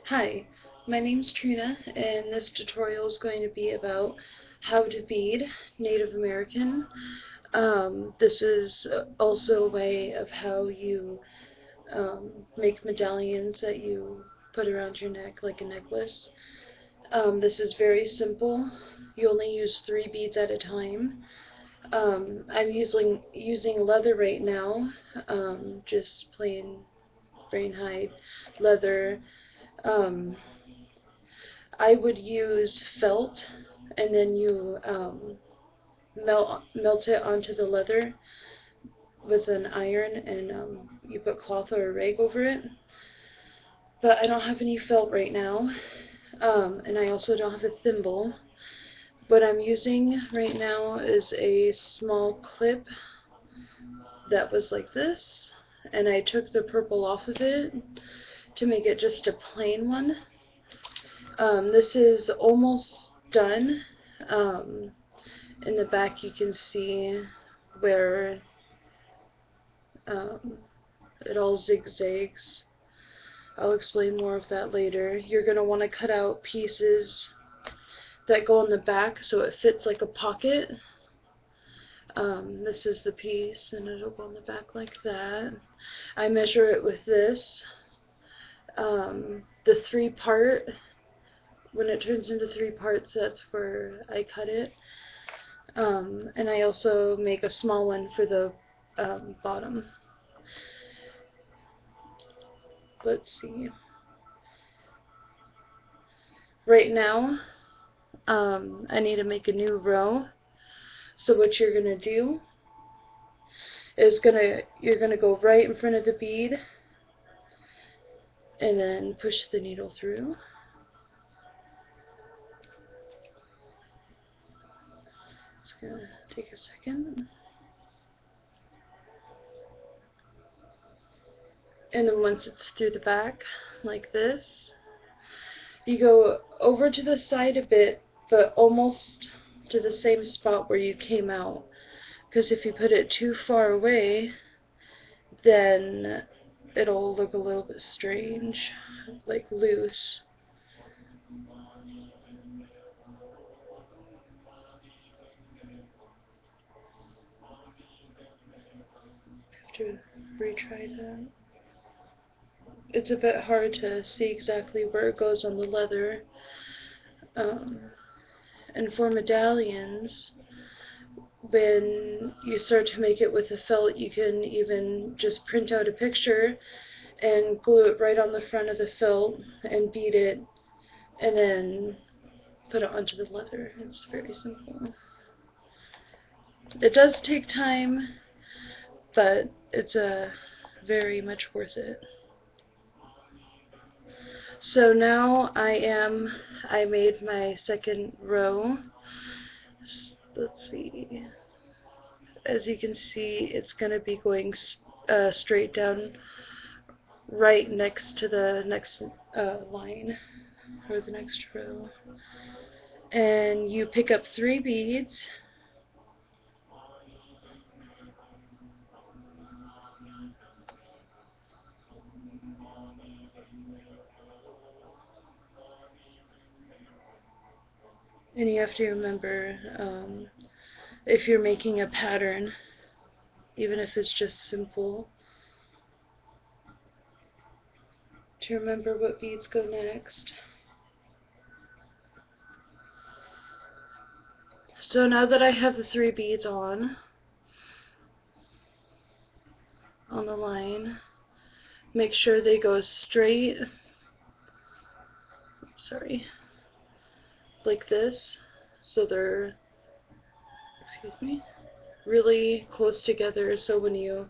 Hi, my name's Trina, and this tutorial is going to be about how to bead Native American. This is also a way of how you make medallions that you put around your neck like a necklace. This is very simple. You only use 3 beads at a time. I'm using leather right now, just plain brain hide leather. Um, I would use felt, and then you melt it onto the leather with an iron, and you put cloth or a rag over it. But I don't have any felt right now, and I also don't have a thimble. What I'm using right now is a small clip that was like this, and I took the purple off of it to make it just a plain one. This is almost done. In the back you can see where it all zigzags. I'll explain more of that later. You're going to want to cut out pieces that go in the back so it fits like a pocket. This is the piece, and it'll go in the back like that. I measure it with this. The 3-part, when it turns into 3 parts, that's where I cut it. And I also make a small one for the bottom. Let's see. Right now, I need to make a new row. So what you're gonna do is you're gonna go right in front of the bead, and then push the needle through. It's gonna take a second. And then once it's through the back, like this, you go over to the side a bit, but almost to the same spot where you came out. Because if you put it too far away, then it'll look a little bit strange, like loose. Have to retry that. It's a bit hard to see exactly where it goes on the leather. And for medallions, when you start to make it with a felt, you can even just print out a picture and glue it right on the front of the felt and bead it, and then put it onto the leather. It's very simple. It does take time, but it's very much worth it. So now I made my second row. Let's see. As you can see, it's going to be going straight down right next to the next line, or the next row. And you pick up 3 beads. And you have to remember, if you're making a pattern, even if it's just simple, to remember what beads go next. So now that I have the 3 beads on the line, make sure they go straight, like this, so they're, really close together, so when you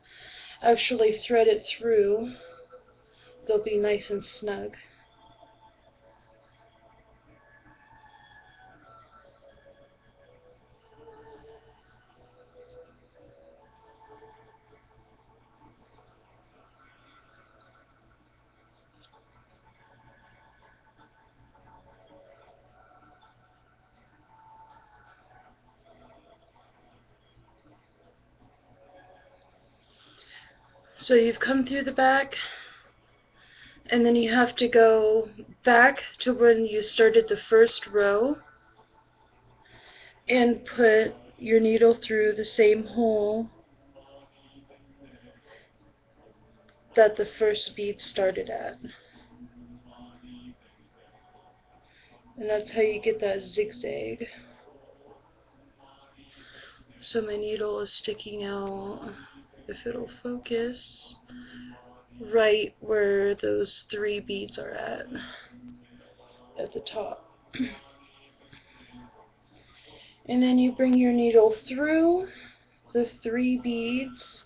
actually thread it through, they'll be nice and snug. So you've come through the back, And then you have to go back to when you started the first row and put your needle through the same hole that the first bead started at. And that's how you get that zigzag. So my needle is sticking out, if it'll focus, right where those 3 beads are at the top. And then you bring your needle through the 3 beads,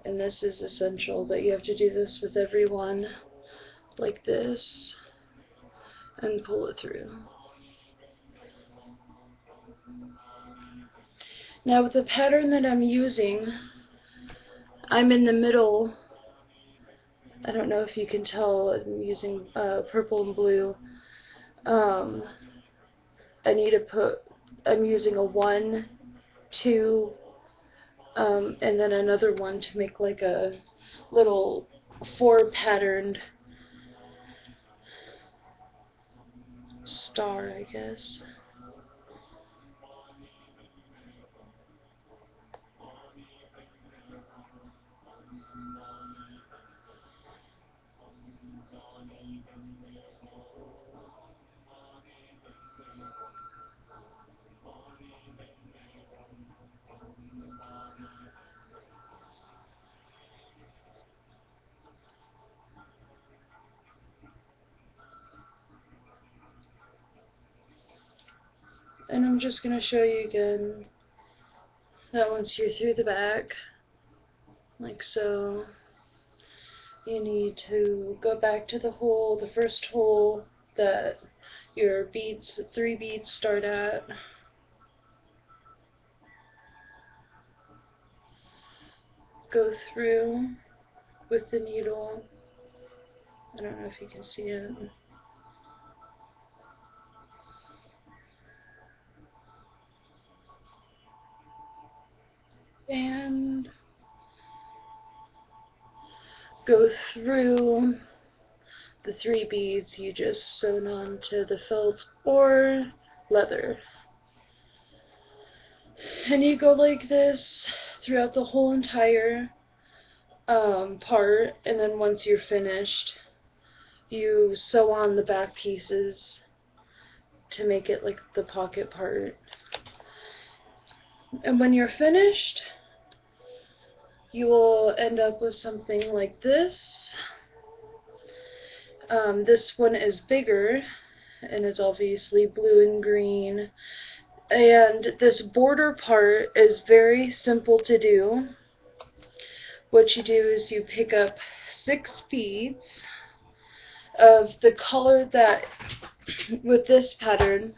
and this is essential that you have to do this with every one, like this, and pull it through. Now with the pattern that I'm using, I'm in the middle. I don't know if you can tell, I'm using purple and blue. I'm using a 1, 2, and then another one to make like a little 4 patterned star, I guess. And I'm just going to show you again that once you're through the back, like so, you need to go back to the hole, the first hole that your beads, the 3 beads start at. Go through with the needle. I don't know if you can see it. And go through the 3 beads you just sewn onto the felt or leather. And you go like this throughout the whole entire part, and then once you're finished, you sew on the back pieces to make it like the pocket part. And when you're finished, you will end up with something like this. This one is bigger, and it's obviously blue and green. And this border part is very simple to do. What you do is you pick up 6 beads of the color that, with this pattern,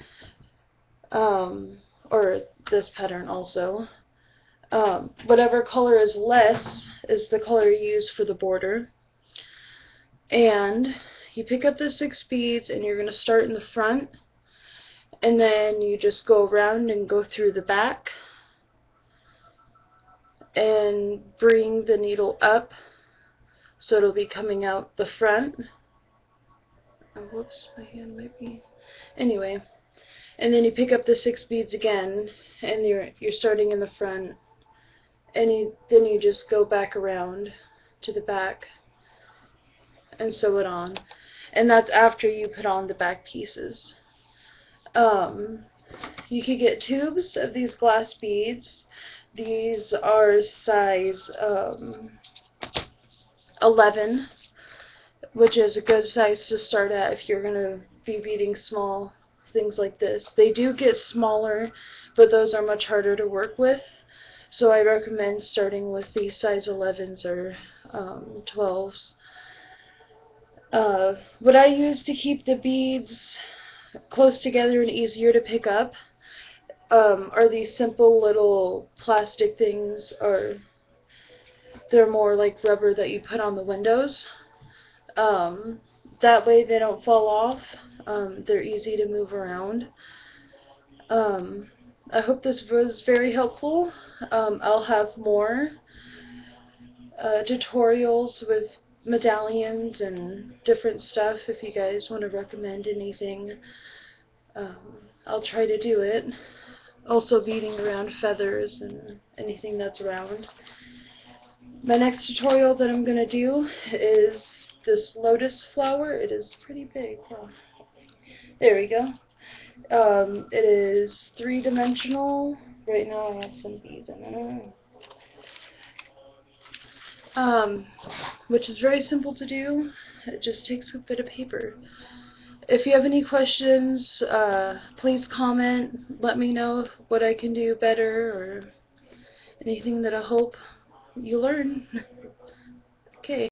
or this pattern also, whatever color is less is the color you use for the border. And you pick up the 6 beads, and you're going to start in the front, and then you just go around and go through the back and bring the needle up so it'll be coming out the front. Oh, whoops, my hand might be... Anyway, and then you pick up the 6 beads again, and you're starting in the front, and then you just go back around to the back and sew it on. And that's after you put on the back pieces. You could get tubes of these glass beads. These are size 11, which is a good size to start at if you're going to be beading small things like this. They do get smaller, but those are much harder to work with. So I recommend starting with these size 11s or 12s. What I use to keep the beads close together and easier to pick up are these simple little plastic things, or they're more like rubber that you put on the windows. That way they don't fall off. They're easy to move around. I hope this was very helpful. I'll have more tutorials with medallions and different stuff. If you guys want to recommend anything, I'll try to do it. Also beading around feathers and anything that's around. My next tutorial that I'm going to do is this lotus flower. It is pretty big. Huh? There we go. It is three-dimensional. Right now I have some beads in it. Which is very simple to do. It just takes a bit of paper. If you have any questions, please comment. Let me know what I can do better or anything that I hope you learn.